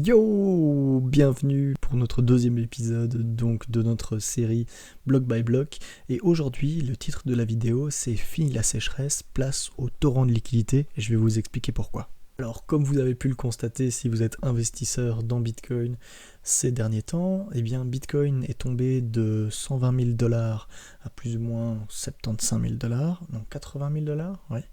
Yo, bienvenue pour notre deuxième épisode donc de notre série Block by Block. Et aujourd'hui, le titre de la vidéo, c'est Fini la sécheresse, place au torrent de liquidité. Et je vais vous expliquer pourquoi. Alors, comme vous avez pu le constater, si vous êtes investisseur dans Bitcoin ces derniers temps, eh bien Bitcoin est tombé de 120 000 dollars à plus ou moins 75 000 dollars, donc 80 000 dollars, ouais.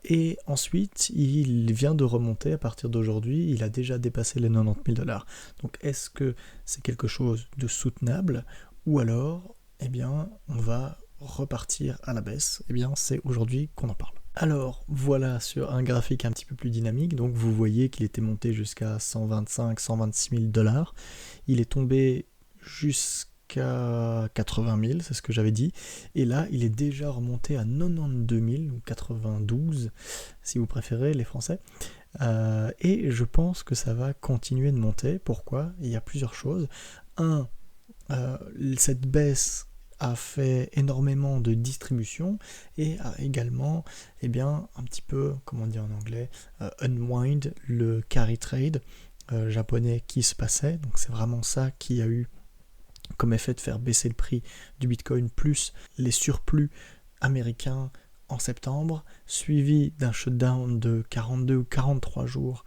Et ensuite, il vient de remonter à partir d'aujourd'hui, il a déjà dépassé les 90 000 dollars. Donc est-ce que c'est quelque chose de soutenable ou alors, eh bien, on va repartir à la baisse? Eh bien, c'est aujourd'hui qu'on en parle. Alors voilà, sur un graphique un petit peu plus dynamique, donc vous voyez qu'il était monté jusqu'à 125-126 000 dollars. Il est tombé jusqu'à 80 000, c'est ce que j'avais dit, et là il est déjà remonté à 92 000 ou 92 si vous préférez les Français, et je pense que ça va continuer de monter. Pourquoi? Il y a plusieurs choses. Cette baisse a fait énormément de distribution et a également, eh bien, un petit peu, comment dire en anglais, unwind le carry trade japonais qui se passait. Donc c'est vraiment ça qui a eu comme effet de faire baisser le prix du Bitcoin, plus les surplus américains en septembre, suivi d'un shutdown de 42 ou 43 jours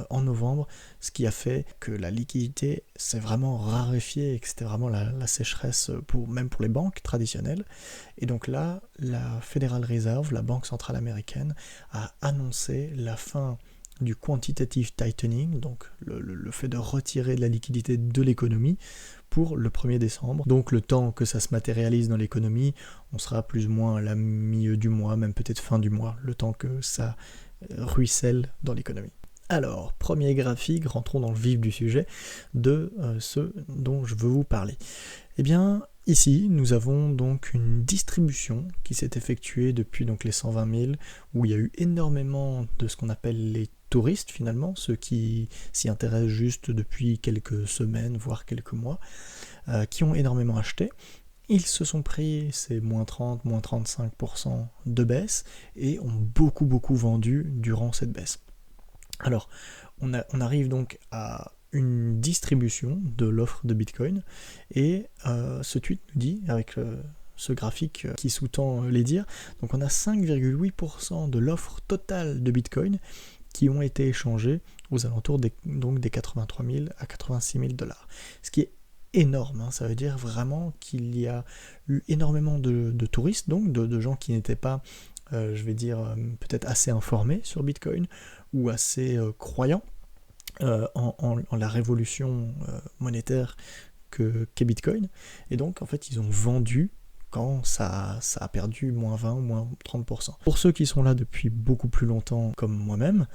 en novembre, ce qui a fait que la liquidité s'est vraiment raréfiée et que c'était vraiment la sécheresse même pour les banques traditionnelles. Et donc là, la Federal Reserve, la banque centrale américaine, a annoncé la fin du quantitative tightening, donc le fait de retirer de la liquidité de l'économie pour le 1er décembre. Donc le temps que ça se matérialise dans l'économie, on sera plus ou moins à la milieu du mois, même peut-être fin du mois, le temps que ça ruisselle dans l'économie. Alors, premier graphique, rentrons dans le vif du sujet de ce dont je veux vous parler. Eh bien, ici, nous avons donc une distribution qui s'est effectuée depuis donc les 120 000, où il y a eu énormément de ce qu'on appelle les touristes finalement, ceux qui s'y intéressent juste depuis quelques semaines, voire quelques mois, qui ont énormément acheté. Ils se sont pris ces moins 30, moins 35% de baisse et ont beaucoup vendu durant cette baisse. Alors, on arrive donc à une distribution de l'offre de Bitcoin, et ce tweet nous dit, avec ce graphique qui sous-tend les dires, donc on a 5,8% de l'offre totale de Bitcoin qui ont été échangés aux alentours des 83 000 à 86 000 dollars. Ce qui est énorme, hein. Ça veut dire vraiment qu'il y a eu énormément de touristes, donc de gens qui n'étaient pas, peut-être assez informés sur Bitcoin ou assez croyants en la révolution monétaire qu'est Bitcoin. Et donc, en fait, ils ont vendu quand ça a perdu moins 20 ou moins 30%. Pour ceux qui sont là depuis beaucoup plus longtemps, comme moi-même,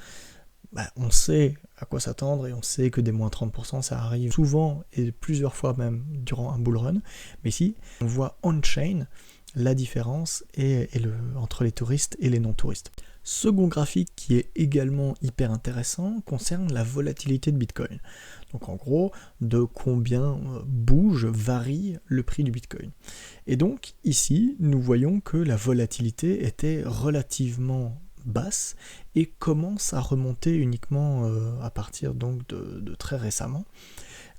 on sait à quoi s'attendre et on sait que des moins 30% ça arrive souvent et plusieurs fois même durant un bull run. Mais ici, on voit on-chain la différence entre les touristes et les non-touristes. Second graphique qui est également hyper intéressant concerne la volatilité de Bitcoin. Donc en gros, de combien varie le prix du Bitcoin. Et donc ici, nous voyons que la volatilité était relativement basse et commence à remonter uniquement à partir donc de très récemment,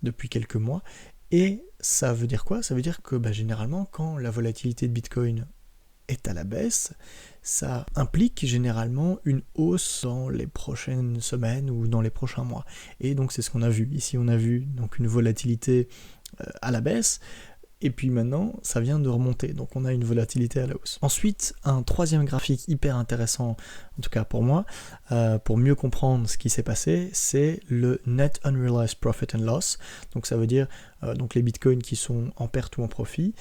depuis quelques mois. Et ça veut dire quoi? Ça veut dire que généralement, quand la volatilité de Bitcoin est à la baisse, ça implique généralement une hausse dans les prochaines semaines ou dans les prochains mois. Et donc c'est ce qu'on a vu. Ici on a vu donc une volatilité à la baisse, et puis maintenant ça vient de remonter, donc on a une volatilité à la hausse. Ensuite, un troisième graphique hyper intéressant, en tout cas pour moi, pour mieux comprendre ce qui s'est passé, c'est le Net Unrealized Profit and Loss. Donc ça veut dire donc les bitcoins qui sont en perte ou en profit,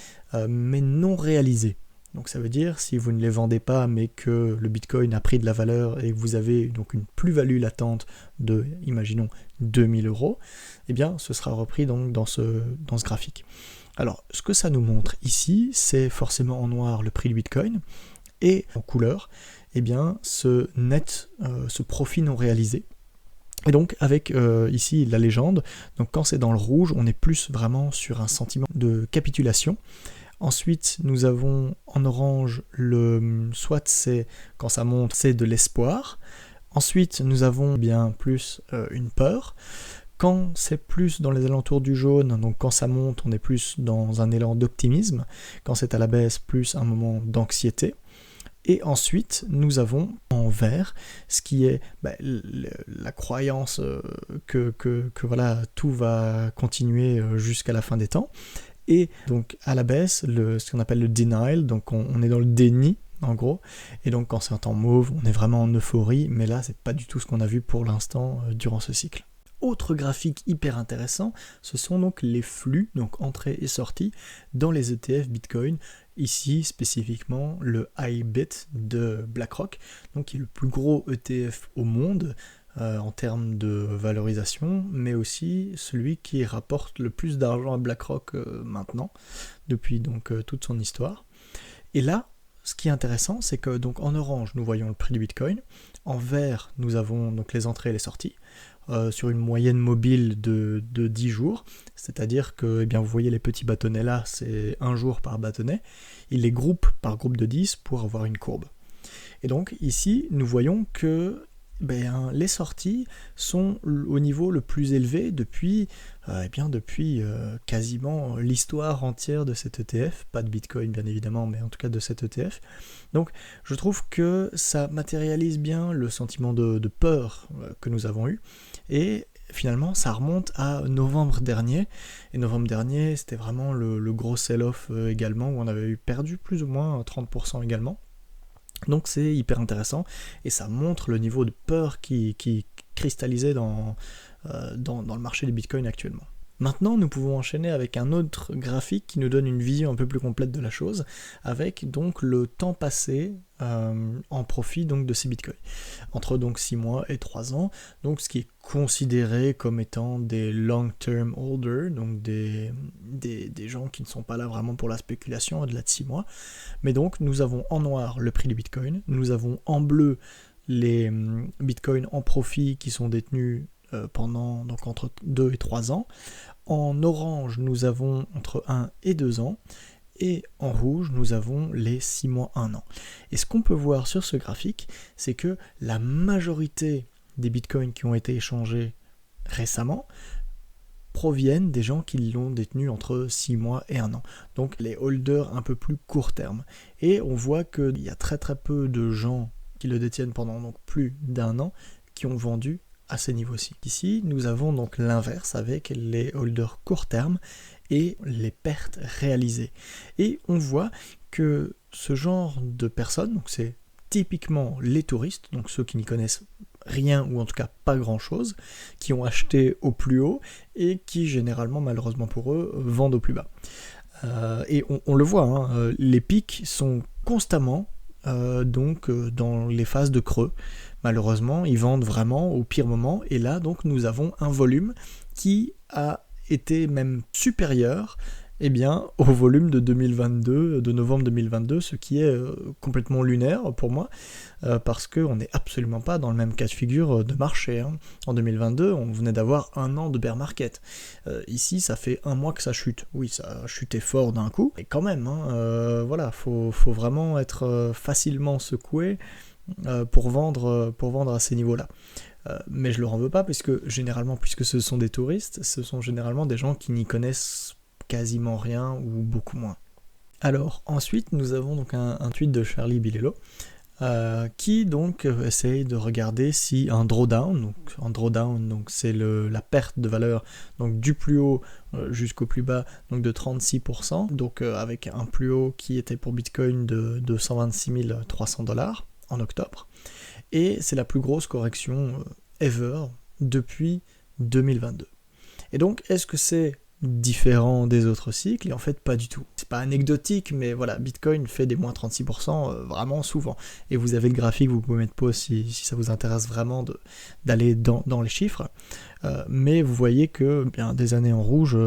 mais non réalisés. Donc ça veut dire, si vous ne les vendez pas, mais que le Bitcoin a pris de la valeur et que vous avez donc une plus-value latente de, imaginons, 2000 €, eh bien ce sera repris donc dans ce graphique. Alors, ce que ça nous montre ici, c'est forcément en noir le prix du Bitcoin, et en couleur, eh bien ce profit non réalisé. Et donc avec ici la légende, donc quand c'est dans le rouge, on est plus vraiment sur un sentiment de capitulation. Ensuite, nous avons en orange soit c'est quand ça monte, c'est de l'espoir, Ensuite, nous avons bien plus une peur. Quand c'est plus dans les alentours du jaune, donc quand ça monte, on est plus dans un élan d'optimisme. Quand c'est à la baisse, plus un moment d'anxiété. Et ensuite, nous avons en vert ce qui est la croyance que voilà, tout va continuer jusqu'à la fin des temps. Et donc à la baisse, ce qu'on appelle le denial, donc on est dans le déni en gros, et donc quand c'est un temps mauve, on est vraiment en euphorie, mais là c'est pas du tout ce qu'on a vu pour l'instant durant ce cycle. Autre graphique hyper intéressant, ce sont donc les flux, donc entrée et sortie, dans les ETF Bitcoin, ici spécifiquement le iBit de BlackRock, donc qui est le plus gros ETF au monde, en termes de valorisation, mais aussi celui qui rapporte le plus d'argent à BlackRock maintenant, depuis donc toute son histoire. Et là, ce qui est intéressant, c'est que donc en orange, nous voyons le prix du Bitcoin, en vert, nous avons donc les entrées et les sorties, sur une moyenne mobile de 10 jours, c'est-à-dire que vous voyez les petits bâtonnets là, c'est 1 jour par bâtonnet, il les groupe par groupe de 10 pour avoir une courbe. Et donc ici, nous voyons que les sorties sont au niveau le plus élevé depuis quasiment l'histoire entière de cet ETF, pas de Bitcoin bien évidemment, mais en tout cas de cet ETF. Donc je trouve que ça matérialise bien le sentiment de peur que nous avons eu, et finalement ça remonte à novembre dernier, et novembre dernier c'était vraiment le gros sell-off également, où on avait perdu plus ou moins 30% également. Donc c'est hyper intéressant, et ça montre le niveau de peur qui cristallisait dans le marché du Bitcoin actuellement. Maintenant, nous pouvons enchaîner avec un autre graphique qui nous donne une vision un peu plus complète de la chose, avec donc le temps passé en profit donc de ces bitcoins, entre donc 6 mois et 3 ans, donc ce qui est considéré comme étant des long-term holders, donc des gens qui ne sont pas là vraiment pour la spéculation au-delà de 6 mois. Mais donc nous avons en noir le prix du bitcoin, nous avons en bleu les bitcoins en profit qui sont détenus pendant donc entre 2 et 3 ans. En orange, nous avons entre 1 et 2 ans. Et en rouge, nous avons les 6 mois, 1 an. Et ce qu'on peut voir sur ce graphique, c'est que la majorité des bitcoins qui ont été échangés récemment proviennent des gens qui l'ont détenu entre 6 mois et 1 an. Donc les holders un peu plus court terme. Et on voit qu'il y a très très peu de gens qui le détiennent pendant donc plus d'1 an qui ont vendu à ces niveaux-ci. Ici, nous avons donc l'inverse avec les holders court terme et les pertes réalisées. Et on voit que ce genre de personnes, donc c'est typiquement les touristes, donc ceux qui n'y connaissent rien ou en tout cas pas grand-chose, qui ont acheté au plus haut et qui généralement, malheureusement pour eux, vendent au plus bas. Et on le voit, les pics sont constamment dans les phases de creux. Malheureusement, ils vendent vraiment au pire moment, et là donc nous avons un volume qui a été même supérieur au volume de 2022, de novembre 2022, ce qui est complètement lunaire pour moi, parce qu'on n'est absolument pas dans le même cas de figure de marché. En 2022, on venait d'avoir 1 an de bear market. Ici, ça fait 1 mois que ça chute. Oui, ça a chuté fort d'un coup, mais quand même, faut vraiment être facilement secoué pour vendre à ces niveaux-là. Mais je leur en veux pas, parce que généralement, puisque ce sont des touristes, ce sont généralement des gens qui n'y connaissent quasiment rien ou beaucoup moins. Alors ensuite, nous avons donc un tweet de Charlie Bilello qui donc essaye de regarder si un drawdown, donc c'est la perte de valeur donc du plus haut jusqu'au plus bas, donc de 36%, donc avec un plus haut qui était pour Bitcoin de 126 300 $ en octobre, et c'est la plus grosse correction ever depuis 2022. Et donc, est-ce que c'est différent des autres cycles? Et en fait, pas du tout. C'est pas anecdotique, mais voilà, Bitcoin fait des moins 36% vraiment souvent. Et vous avez le graphique, vous pouvez mettre pause si ça vous intéresse vraiment d'aller dans les chiffres. Mais vous voyez que des années en rouge,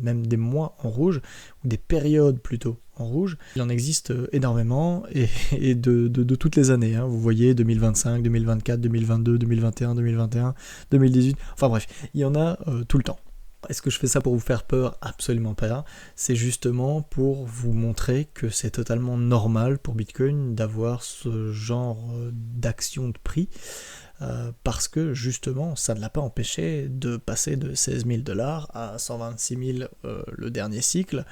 même des mois en rouge, ou des périodes plutôt en rouge, il en existe énormément, et de toutes les années. Vous voyez 2025, 2024, 2022, 2021, 2021, 2018, enfin bref, il y en a tout le temps. Est-ce que je fais ça pour vous faire peur? Absolument pas. C'est justement pour vous montrer que c'est totalement normal pour Bitcoin d'avoir ce genre d'action de prix, parce que justement, ça ne l'a pas empêché de passer de 16 000 $ à 126 000 le dernier cycle,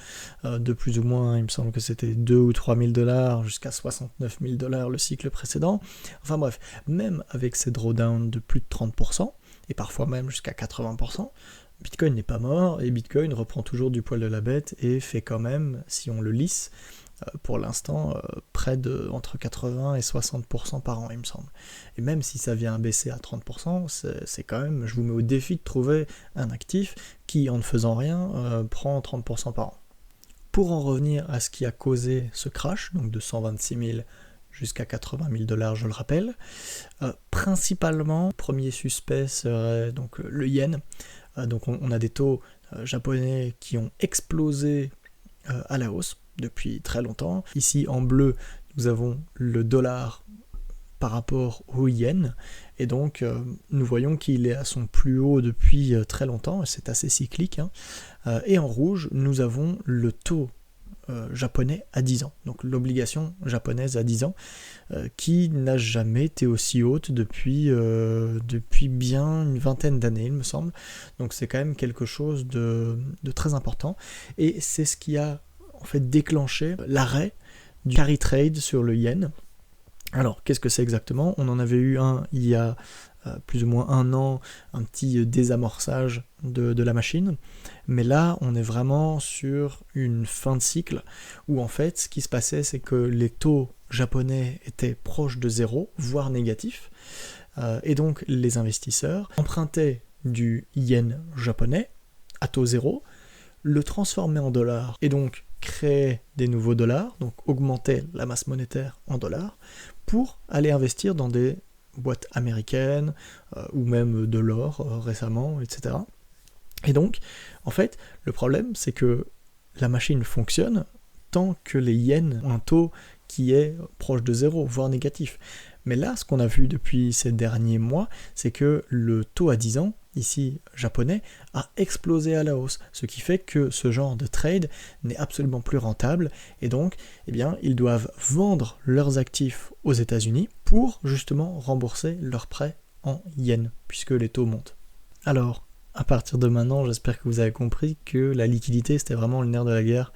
de plus ou moins, il me semble que c'était 2 ou 3 000 $ jusqu'à 69 000 $ le cycle précédent. Enfin bref, même avec ces drawdowns de plus de 30%, et parfois même jusqu'à 80%, Bitcoin n'est pas mort, et Bitcoin reprend toujours du poil de la bête et fait quand même, si on le lisse, pour l'instant, près de entre 80 et 60% par an, il me semble. Et même si ça vient à baisser à 30%, c'est quand même, je vous mets au défi de trouver un actif qui, en ne faisant rien, prend 30% par an. Pour en revenir à ce qui a causé ce crash, donc de 126 000 jusqu'à 80 000 $, je le rappelle, principalement, premier suspect serait donc le yen. Donc on a des taux japonais qui ont explosé à la hausse depuis très longtemps. Ici en bleu, nous avons le dollar par rapport au yen, et donc nous voyons qu'il est à son plus haut depuis très longtemps, et c'est assez cyclique, hein. Et en rouge, nous avons le taux japonais à 10 ans, donc l'obligation japonaise à 10 ans, qui n'a jamais été aussi haute depuis bien une vingtaine d'années, il me semble. Donc c'est quand même quelque chose de très important, et c'est ce qui a en fait déclenché l'arrêt du carry trade sur le yen. Alors qu'est-ce que c'est exactement? On en avait eu un il y a plus ou moins un an, un petit désamorçage de la machine, mais là on est vraiment sur une fin de cycle où en fait ce qui se passait, c'est que les taux japonais étaient proches de zéro, voire négatifs, et donc les investisseurs empruntaient du yen japonais à taux zéro, le transformaient en dollars et donc créaient des nouveaux dollars, donc augmentaient la masse monétaire en dollars pour aller investir dans des boîtes américaines, ou même de l'or récemment, etc. Et donc, en fait, le problème, c'est que la machine fonctionne tant que les yens ont un taux qui est proche de zéro, voire négatif. Mais là, ce qu'on a vu depuis ces derniers mois, c'est que le taux à 10 ans, ici japonais, a explosé à la hausse, ce qui fait que ce genre de trade n'est absolument plus rentable, et donc, eh bien, ils doivent vendre leurs actifs aux États-Unis pour justement rembourser leurs prêts en yens, puisque les taux montent. Alors, à partir de maintenant, j'espère que vous avez compris que la liquidité, c'était vraiment le nerf de la guerre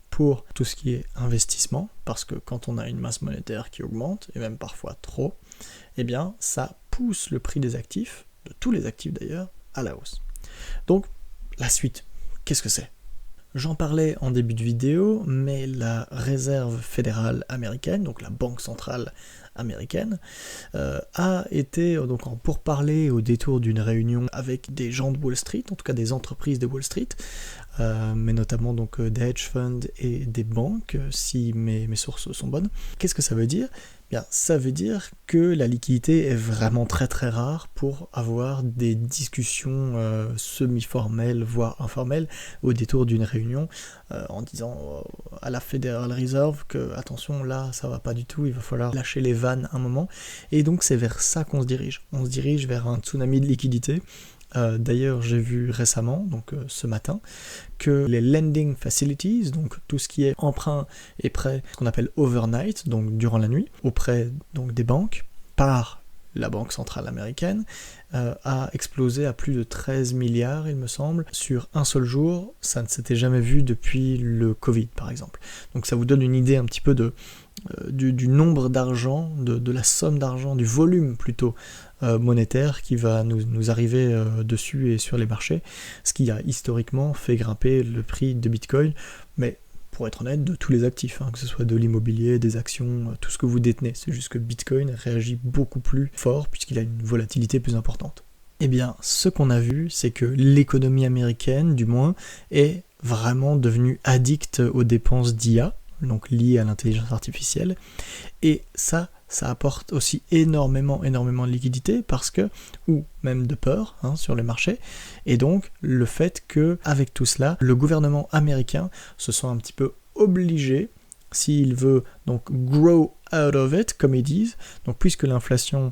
pour tout ce qui est investissement, parce que quand on a une masse monétaire qui augmente, et même parfois trop, eh bien, ça pousse le prix des actifs, de tous les actifs d'ailleurs, à la hausse. Donc, la suite, qu'est-ce que c'est? J'en parlais en début de vidéo, mais la Réserve fédérale américaine, donc la Banque centrale américaine, a été donc en pourparlers au détour d'une réunion avec des gens de Wall Street, en tout cas des entreprises de Wall Street, mais notamment donc des hedge funds et des banques, si mes sources sont bonnes. Qu'est-ce que ça veut dire? Bien, ça veut dire que la liquidité est vraiment très très rare pour avoir des discussions semi-formelles, voire informelles, au détour d'une réunion, en disant à la Federal Reserve que attention, là ça va pas du tout, il va falloir lâcher les vannes un moment, et donc c'est vers ça qu'on se dirige. On se dirige vers un tsunami de liquidité. D'ailleurs, j'ai vu récemment, donc ce matin, que les lending facilities, donc tout ce qui est emprunt et prêt, ce qu'on appelle overnight, donc durant la nuit, auprès donc des banques, par la Banque centrale américaine, a explosé à plus de 13 milliards, il me semble, sur un seul jour. Ça ne s'était jamais vu depuis le Covid, par exemple. Donc ça vous donne une idée un petit peu du nombre d'argent, de la somme d'argent, du volume plutôt monétaire qui va nous arriver dessus et sur les marchés, ce qui a historiquement fait grimper le prix de Bitcoin, mais pour être honnête, de tous les actifs, que ce soit de l'immobilier, des actions, tout ce que vous détenez. C'est juste que Bitcoin réagit beaucoup plus fort puisqu'il a une volatilité plus importante. Eh bien, ce qu'on a vu, c'est que l'économie américaine, du moins, est vraiment devenue addicte aux dépenses d'IA, donc liées à l'intelligence artificielle, et ça apporte aussi énormément de liquidité parce que, ou même de peur sur les marchés, et donc le fait que avec tout cela, le gouvernement américain se sent un petit peu obligé s'il veut donc grow out of it, comme ils disent, donc puisque l'inflation,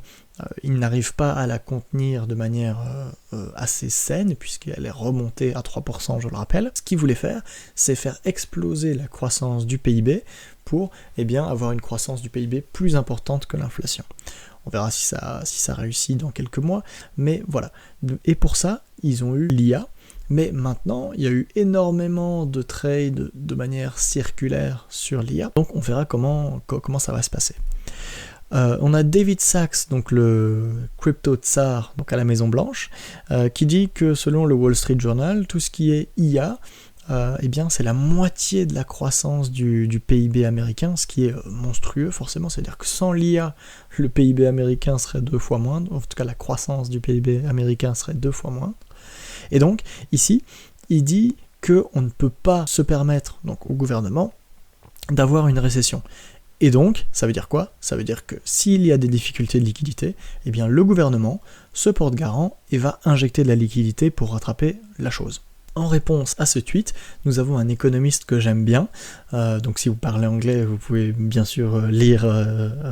il n'arrive pas à la contenir de manière assez saine, puisqu'elle est remontée à 3%, je le rappelle, ce qu'il voulait faire, c'est faire exploser la croissance du PIB pour avoir une croissance du PIB plus importante que l'inflation. On verra si ça réussit dans quelques mois, mais voilà. Et pour ça, ils ont eu l'IA, mais maintenant, il y a eu énormément de trades de manière circulaire sur l'IA, donc on verra comment ça va se passer. On a David Sachs, donc le crypto tsar, donc à la Maison Blanche, qui dit que selon le Wall Street Journal, tout ce qui est IA, c'est la moitié de la croissance du PIB américain, ce qui est monstrueux forcément, c'est-à-dire que sans l'IA, le PIB américain serait 2 fois moindre, en tout cas la croissance du PIB américain serait 2 fois moindre. Et donc, ici, il dit qu'on ne peut pas se permettre, donc au gouvernement, d'avoir une récession. Et donc, ça veut dire quoi? Ça veut dire que s'il y a des difficultés de liquidité, le gouvernement se porte garant et va injecter de la liquidité pour rattraper la chose. En réponse à ce tweet, nous avons un économiste que j'aime bien, donc si vous parlez anglais, vous pouvez bien sûr lire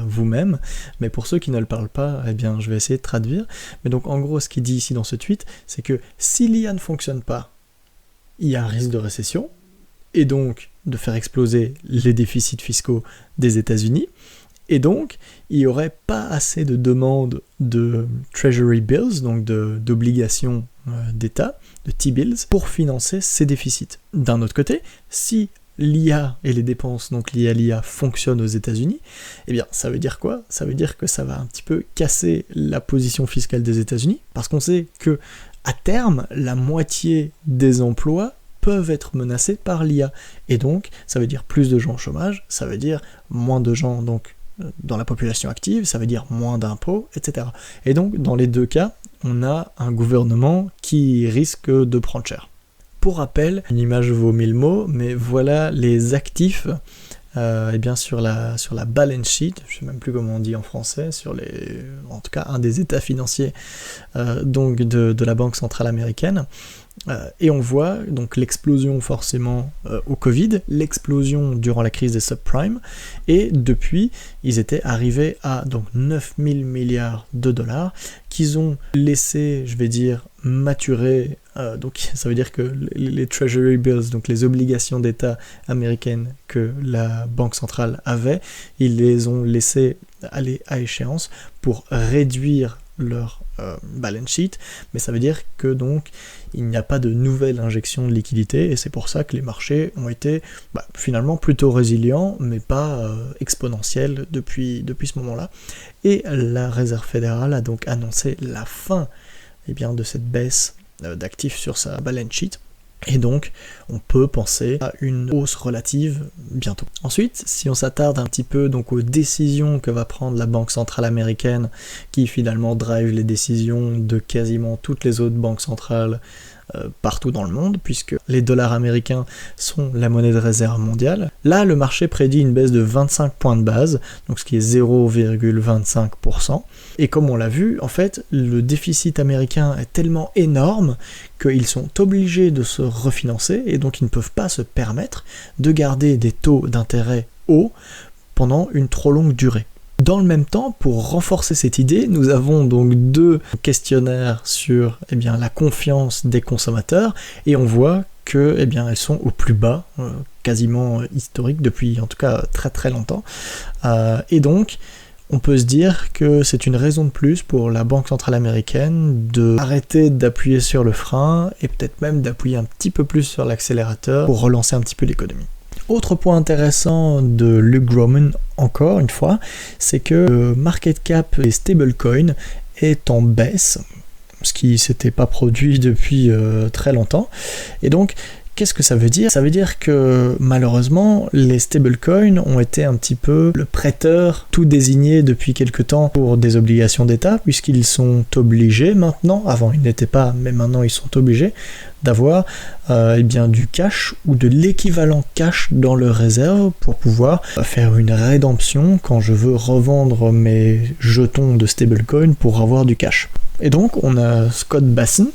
vous-même, mais pour ceux qui ne le parlent pas, je vais essayer de traduire. Mais donc en gros, ce qu'il dit ici dans ce tweet, c'est que si l'IA ne fonctionne pas, il y a un risque de récession, et donc de faire exploser les déficits fiscaux des États-Unis, et donc il n'y aurait pas assez de demandes de Treasury Bills, donc d'obligations d'État, de T-bills, pour financer ces déficits. D'un autre côté, si l'IA et les dépenses donc liées à l'IA fonctionnent aux États-Unis, ça veut dire quoi? Ça veut dire que ça va un petit peu casser la position fiscale des États-Unis, parce qu'on sait que à terme, la moitié des emplois peuvent être menacés par l'IA. Et donc, ça veut dire plus de gens au chômage, ça veut dire moins de gens donc dans la population active, ça veut dire moins d'impôts, etc. Et donc, dans les deux cas, on a un gouvernement qui risque de prendre cher. Pour rappel, une image vaut 1000 mots, mais voilà les actifs sur la balance sheet, je ne sais même plus comment on dit en français, en tout cas un des états financiers donc de la Banque centrale américaine. Et on voit donc l'explosion forcément au Covid, l'explosion durant la crise des subprimes, et depuis, ils étaient arrivés à donc 9 000 milliards de dollars qu'ils ont laissé, maturer, donc ça veut dire que les Treasury Bills, donc les obligations d'État américaines que la Banque centrale avait, ils les ont laissés aller à échéance pour réduire leur balance sheet, mais ça veut dire que donc il n'y a pas de nouvelle injection de liquidité, et c'est pour ça que les marchés ont été finalement plutôt résilients, mais pas exponentiels depuis ce moment-là. Et la Réserve fédérale a donc annoncé la fin de cette baisse d'actifs sur sa balance sheet. Et donc, on peut penser à une hausse relative bientôt. Ensuite, si on s'attarde un petit peu donc aux décisions que va prendre la Banque centrale américaine, qui finalement drive les décisions de quasiment toutes les autres banques centrales partout dans le monde, puisque les dollars américains sont la monnaie de réserve mondiale. Là, le marché prédit une baisse de 25 points de base, donc ce qui est 0,25%. Et comme on l'a vu, en fait, le déficit américain est tellement énorme qu'ils sont obligés de se refinancer, et donc ils ne peuvent pas se permettre de garder des taux d'intérêt hauts pendant une trop longue durée. Dans le même temps, pour renforcer cette idée, nous avons donc 2 questionnaires sur la confiance des consommateurs, et on voit que elles sont au plus bas, quasiment historique, depuis en tout cas très très longtemps. Et donc, on peut se dire que c'est une raison de plus pour la Banque centrale américaine d'arrêter d'appuyer sur le frein, et peut-être même d'appuyer un petit peu plus sur l'accélérateur pour relancer un petit peu l'économie. Autre point intéressant de Luke Gromen, encore une fois, c'est que le market cap des stablecoins est en baisse, ce qui ne s'était pas produit depuis très longtemps. Et donc, qu'est-ce que ça veut dire? Ça veut dire que malheureusement, les stablecoins ont été un petit peu le prêteur tout désigné depuis quelque temps pour des obligations d'État, puisqu'ils sont obligés maintenant, avant ils n'étaient pas, mais maintenant ils sont obligés, d'avoir du cash ou de l'équivalent cash dans leur réserve pour pouvoir faire une rédemption quand je veux revendre mes jetons de stablecoin pour avoir du cash. Et donc on a Scott Basson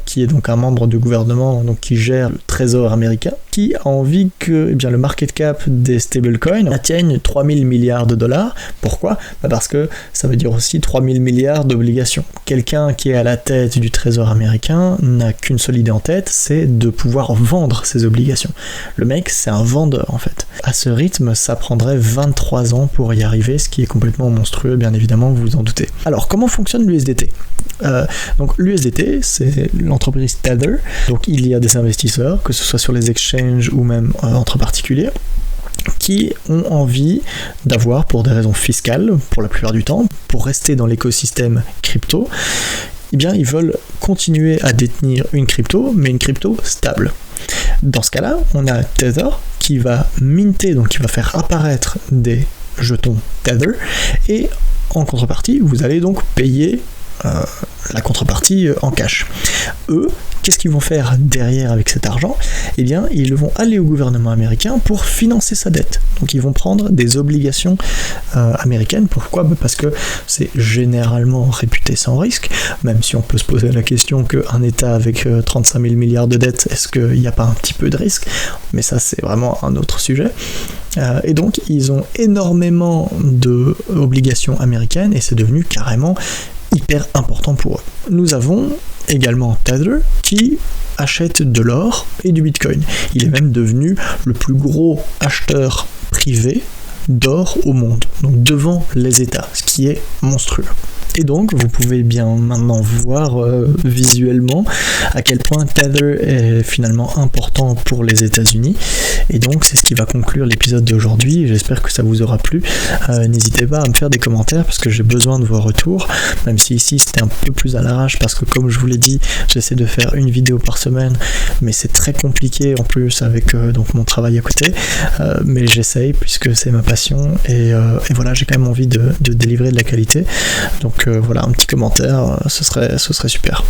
qui est donc un membre du gouvernement donc qui gère le trésor américain, qui a envie que le market cap des stablecoins atteigne 3000 milliards de dollars. Pourquoi ? Parce que ça veut dire aussi 3000 milliards d'obligations. Quelqu'un qui est à la tête du trésor américain n'a qu'une seule idée en tête, c'est de pouvoir vendre ses obligations. Le mec, c'est un vendeur en fait. À ce rythme, ça prendrait 23 ans pour y arriver, ce qui est complètement monstrueux, bien évidemment, vous vous en doutez. Alors, comment fonctionne l'USDT ? Donc l'USDT, c'est l'entreprise Tether. Donc il y a des investisseurs, que ce soit sur les exchanges ou même entre particuliers, qui ont envie d'avoir, pour des raisons fiscales, pour la plupart du temps, pour rester dans l'écosystème crypto, eh bien ils veulent continuer à détenir une crypto, mais une crypto stable. Dans ce cas-là, on a Tether qui va minter, donc qui va faire apparaître des jetons Tether, et en contrepartie, vous allez donc payer la contrepartie en cash. Eux, qu'est-ce qu'ils vont faire derrière avec cet argent ? Eh bien, ils vont aller au gouvernement américain pour financer sa dette. Donc ils vont prendre des obligations américaines. Pourquoi ? Parce que c'est généralement réputé sans risque, même si on peut se poser la question qu'un État avec 35 000 milliards de dettes, est-ce qu'il n'y a pas un petit peu de risque ? Mais ça, c'est vraiment un autre sujet. Et donc, ils ont énormément d'obligations américaines et c'est devenu carrément hyper important pour eux. Nous avons également Tether qui achète de l'or et du bitcoin. Il est même devenu le plus gros acheteur privé d'or au monde, donc devant les États, ce qui est monstrueux. Et donc, vous pouvez bien maintenant voir visuellement à quel point Tether est finalement important pour les États-Unis. Et donc, c'est ce qui va conclure l'épisode d'aujourd'hui. J'espère que ça vous aura plu. N'hésitez pas à me faire des commentaires parce que j'ai besoin de vos retours, même si ici c'était un peu plus à l'arrache parce que comme je vous l'ai dit, j'essaie de faire une vidéo par semaine, mais c'est très compliqué en plus avec donc mon travail à côté. Mais j'essaye puisque c'est ma passion et voilà, j'ai quand même envie de délivrer de la qualité. Donc voilà, un petit commentaire, ce serait super.